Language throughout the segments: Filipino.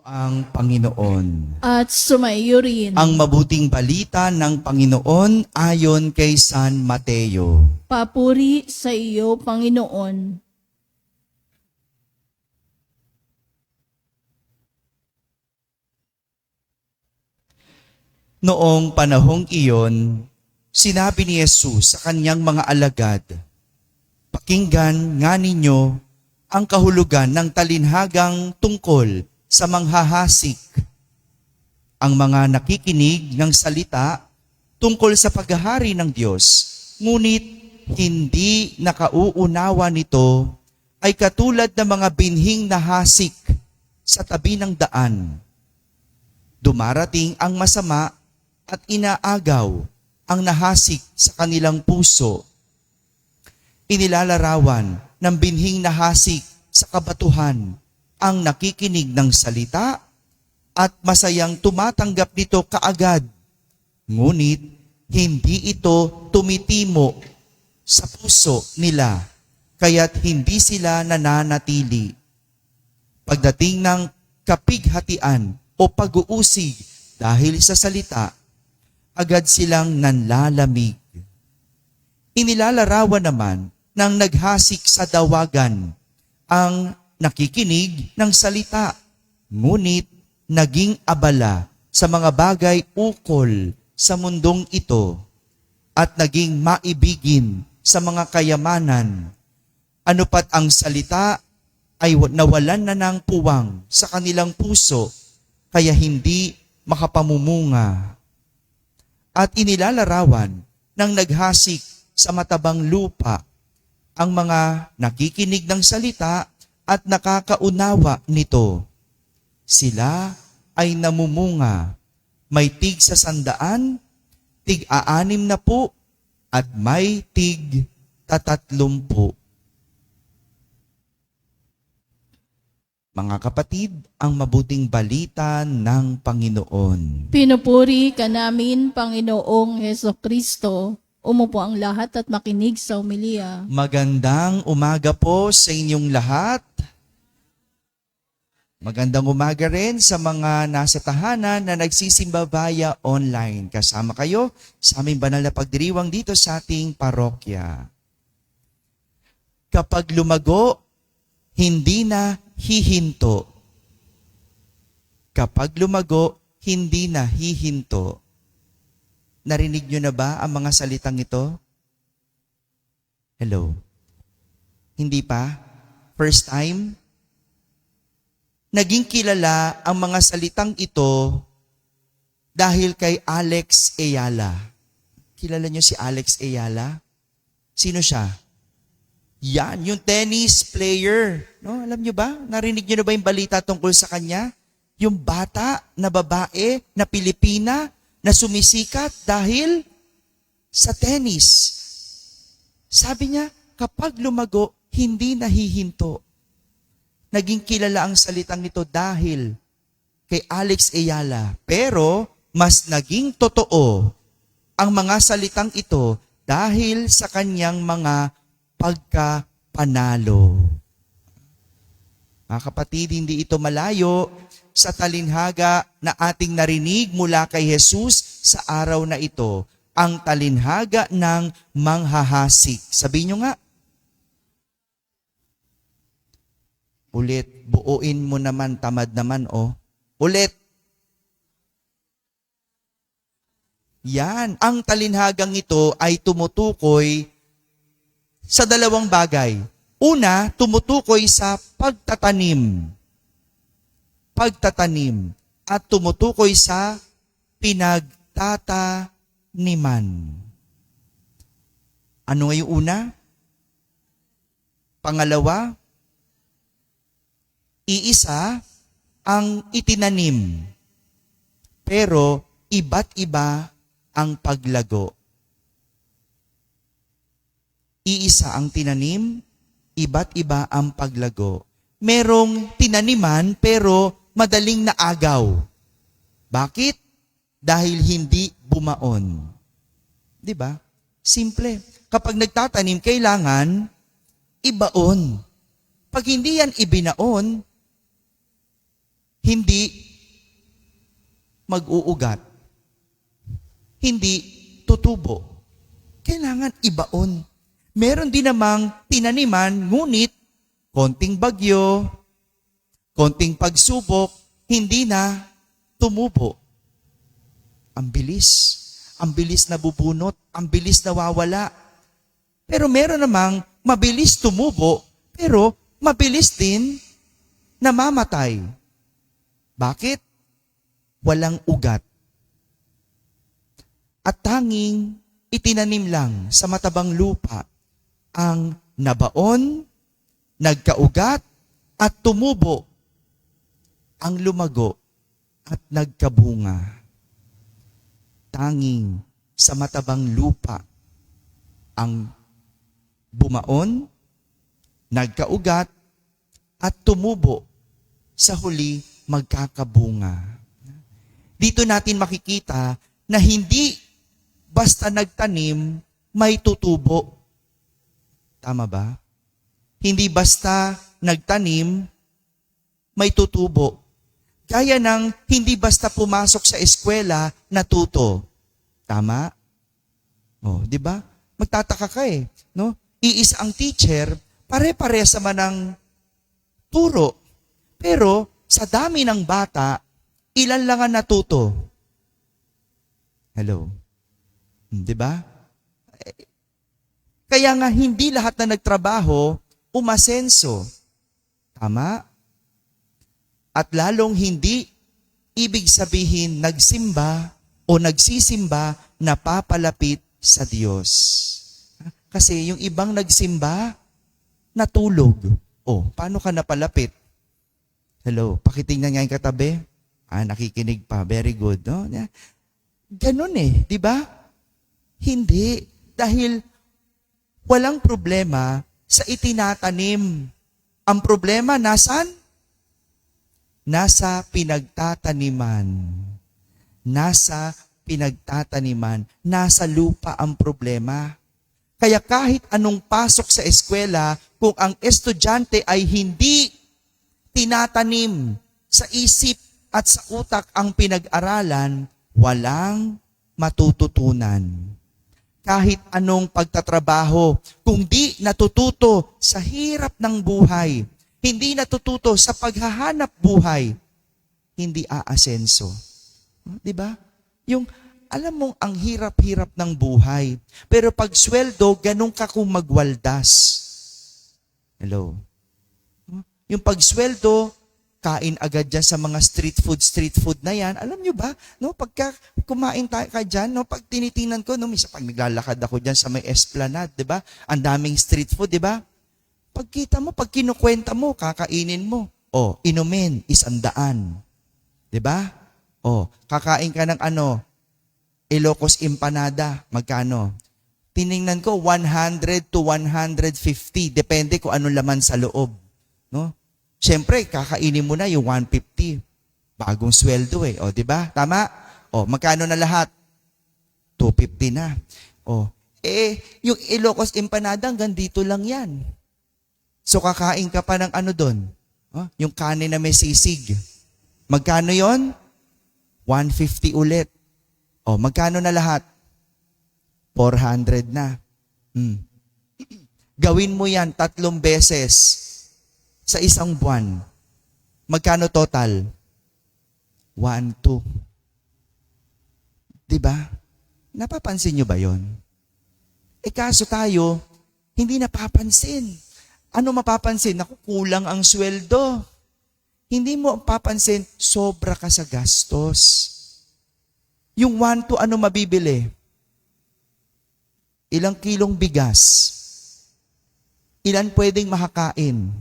ang Panginoon. At sumaiyo rin. Ang mabuting balita ng Panginoon ayon kay San Mateo. Papuri sa iyo, Panginoon. Noong panahong iyon, sinabi ni Jesus sa kanyang mga alagad, "Pakinggan nga ninyo ang kahulugan ng talinhagang tungkol sa manghahasik. Ang mga nakikinig ng salita tungkol sa paghahari ng Diyos, ngunit hindi nakauunawa nito, ay katulad ng mga binhing nahasik sa tabi ng daan. Dumarating ang masama at inaagaw ang nahasik sa kanilang puso. Inilalarawan ng binhing nahasik sa kabatuhan ang nakikinig ng salita at masayang tumatanggap nito kaagad. Ngunit hindi ito tumitimo sa puso nila, kaya't hindi sila nananatili. Pagdating ng kapighatian o pag-uusig dahil sa salita, agad silang nanlalamig. Inilalarawan naman ng naghasik sa dawagan ang nakikinig ng salita, ngunit naging abala sa mga bagay ukol sa mundong ito at naging maibigin sa mga kayamanan. Ano pat ang salita ay nawalan na ng puwang sa kanilang puso, kaya hindi makapamumunga. At inilalarawan ng naghasik sa matabang lupa ang mga nakikinig ng salita at nakakaunawa nito. Sila ay namumunga, may tig sa 100, tig 60 at may tig 30. Mga kapatid, ang mabuting balita ng Panginoon. Pinupuri ka namin, Panginoong Hesukristo. Umupo ang lahat at makinig sa homilya. Magandang umaga po sa inyong lahat. Magandang umaga rin sa mga nasa tahanan na nagsisimba via online. Kasama kayo sa aming banal na pagdiriwang dito sa ating parokya. Kapag lumago, hindi na hihinto. Kapag lumago, hindi na hihinto. Narinig nyo na ba ang mga salitang ito? Hello? Hindi pa? First time? Naging kilala ang mga salitang ito dahil kay Alex Ayala. Kilala nyo si Alex Ayala? Sino siya? Yan, yung tennis player. No, alam nyo ba? Narinig nyo na ba yung balita tungkol sa kanya? Yung bata na babae na Pilipina na sumisikat dahil sa tennis. Sabi niya, kapag lumago, hindi nahihinto. Naging kilala ang salitang ito dahil kay Alex Ayala. Pero mas naging totoo ang mga salitang ito dahil sa kanyang mga pagkapanalo. Mga kapatid, hindi ito malayo sa talinhaga na ating narinig mula kay Jesus sa araw na ito, ang talinhaga ng manghahasik. Sabihin nyo nga. Ulit, buuin mo naman, tamad naman, oh. Ulit. Yan, ang talinhagang ito ay tumutukoy sa dalawang bagay. Una, tumutukoy sa pagtatanim. Pagtatanim. At tumutukoy sa pinagtataniman. Ano nga yung una? Pangalawa, iisa ang itinanim. Pero iba't iba ang paglago. Iisa ang tinanim, iba't iba ang paglago. Merong tinaniman pero madaling naagaw. Bakit? Dahil hindi bumaon. 'Di ba? Simple. Kapag nagtatanim, kailangan ibaon. Pag hindi yan ibinaon, hindi mag-uugat. Hindi tutubo. Kailangan ibaon. Meron din namang tinaniman, ngunit konting bagyo, konting pagsubok, hindi na tumubo. Ang bilis nabubunot, ang bilis nawawala. Pero meron namang mabilis tumubo, pero mabilis din namamatay. Bakit? Walang ugat. At tanging itinanim lang sa matabang lupa ang nabaon, nagkaugat, at tumubo, ang lumago at nagkabunga. Tanging sa matabang lupa ang bumaon, nagkaugat, at tumubo, sa huli magkakabunga. Dito natin makikita na hindi basta nagtanim, may tutubo. Tama ba? Hindi basta nagtanim, may tutubo. Gaya ng hindi basta pumasok sa eskwela, natuto. Tama? Oh, di ba? Magtataka ka no? Iisa ang teacher, pare-parehas naman ng turo. Pero sa dami ng bata, ilan lang ang natuto? Hello? Di ba? Kaya nga hindi lahat na nagtrabaho umasenso. Tama? At lalong hindi ibig sabihin nagsimba o nagsisimba na papalapit sa Diyos. Kasi yung ibang nagsimba, natulog. O, paano ka napalapit? Hello, pakitingnan nga yung katabi. Nakikinig pa. Very good. No? Ganun di ba? Hindi. Dahil walang problema sa itinatanim. Ang problema nasan? Nasa pinagtataniman. Nasa pinagtataniman. Nasa lupa ang problema. Kaya kahit anong pasok sa eskwela, kung ang estudyante ay hindi tinatanim sa isip at sa utak ang pinag-aralan, walang matututunan. Kahit anong pagtatrabaho, kung di natututo sa hirap ng buhay, hindi natututo sa paghahanap buhay, hindi aasenso. Di ba? Yung, alam mong ang hirap-hirap ng buhay, pero pag sweldo, ganun ka kung magwaldas. Hello? Yung pagsweldo, kain agad dyan sa mga street food na yan. Alam nyo ba, no, pagka kumain ka dyan, no, pag tinitingnan ko, no, misa pag naglalakad ako dyan sa may Esplanade, di ba? Ang daming street food, di ba? Pagkita mo, pag kinukwenta mo, kakainin mo. Inumin, 100. Di ba? Kakain ka ng Ilocos empanada, magkano? Tiningnan ko, 100 to 150. Depende kung anong laman sa loob. No? Siyempre, kakainin mo na yung 150. Bagong sweldo di ba? Tama? Magkano na lahat? 250 na. Yung Ilocos empanada, hanggang dito lang yan. So, kakain ka pa ng doon? Yung kanin na may sisig. Magkano yon? 150 ulit. Magkano na lahat? 400 na. Gawin mo yan 3 beses sa isang buwan. Magkano total? 1, 2. Diba? Napapansin nyo ba yon? Kaso tayo, hindi napapansin. Ano mapapansin? Naku, kulang ang sweldo. Hindi mo papansin, sobra ka sa gastos. Yung 1 to ano mabibili? Ilang kilong bigas? Ilan pwedeng makakain?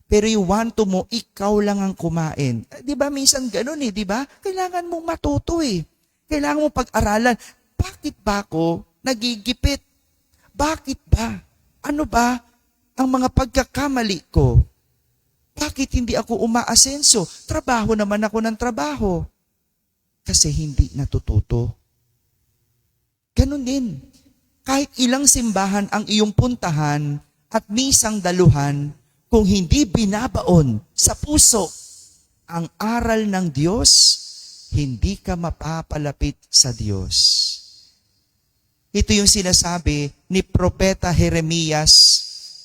Pero yung 1 to mo, ikaw lang ang kumain. Di ba minsan ganun di ba? Kailangan mong matuto Kailangan mong pag-aralan. Bakit ba ako nagigipit? Bakit ba? Ano ba ang mga pagkakamali ko? Bakit hindi ako umaasenso? Trabaho naman ako ng trabaho. Kasi hindi natututo. Ganun din. Kahit ilang simbahan ang iyong puntahan at misang daluhan, kung hindi binabaon sa puso ang aral ng Diyos, hindi ka mapapalapit sa Diyos. Ito yung sinasabi ni Propeta Jeremias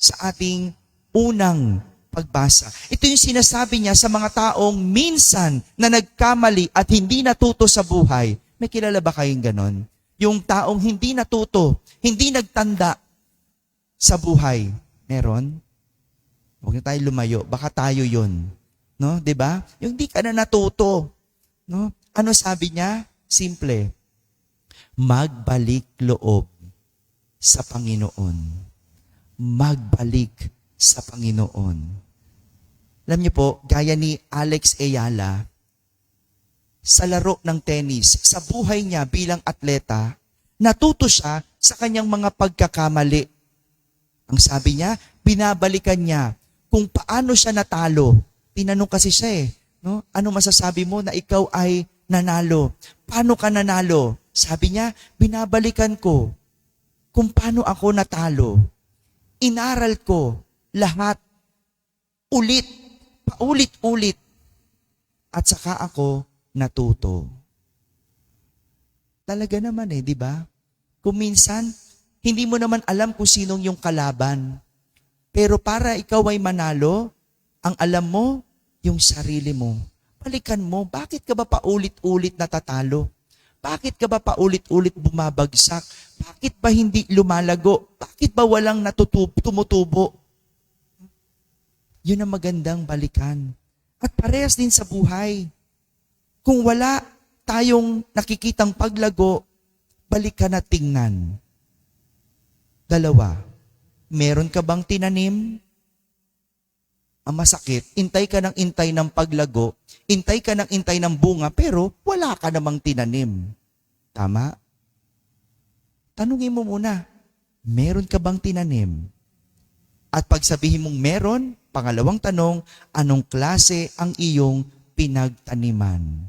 sa ating unang pagbasa. Ito yung sinasabi niya sa mga taong minsan na nagkamali at hindi natuto sa buhay. May kilala ba kayong ganon? Yung taong hindi natuto, hindi nagtanda sa buhay. Meron? Huwag na tayo lumayo. Baka tayo yun. No? 'Di ba? Yung hindi ka na natuto. No? Ano sabi niya? Simple. Magbalik loob sa Panginoon. Magbalik sa Panginoon. Alam niyo po, gaya ni Alex Ayala, sa laro ng tennis, sa buhay niya bilang atleta, natuto siya sa kanyang mga pagkakamali. Ang sabi niya, binabalikan niya kung paano siya natalo. Tinanong kasi siya no? Ano masasabi mo na ikaw ay nanalo? Paano ka nanalo? Sabi niya, binabalikan ko kung paano ako natalo. Inaral ko lahat, ulit, paulit-ulit, at saka ako natuto. Talaga naman di ba? Kung minsan, hindi mo naman alam kung sinong yung kalaban. Pero para ikaw ay manalo, ang alam mo, yung sarili mo. Balikan mo, bakit ka ba paulit-ulit natatalo? Bakit ka ba paulit-ulit bumabagsak? Bakit ba hindi lumalago? Bakit ba walang tumutubo? Yun ang magandang balikan. At parehas din sa buhay. Kung wala tayong nakikitang paglago, balikan at tingnan. Dalawa, meron ka bang tinanim? Ang masakit, intay ka ng intay ng paglago, intay ka ng intay ng bunga, pero wala ka namang tinanim. Tama? Tanungin mo muna, meron ka bang tinanim? At pag sabihin mong meron, pangalawang tanong, anong klase ang iyong pinagtaniman?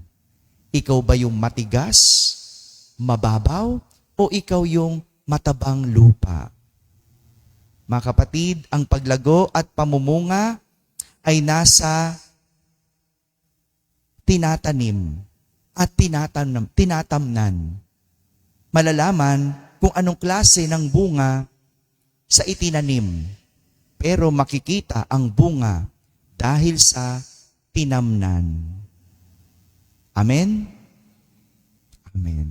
Ikaw ba yung matigas, mababaw, o ikaw yung matabang lupa? Mga kapatid, ang paglago at pamumunga ay nasa tinatanim at tinatamnan. Malalaman kung anong klase ng bunga sa itinanim. Pero makikita ang bunga dahil sa tinamnan. Amen? Amen.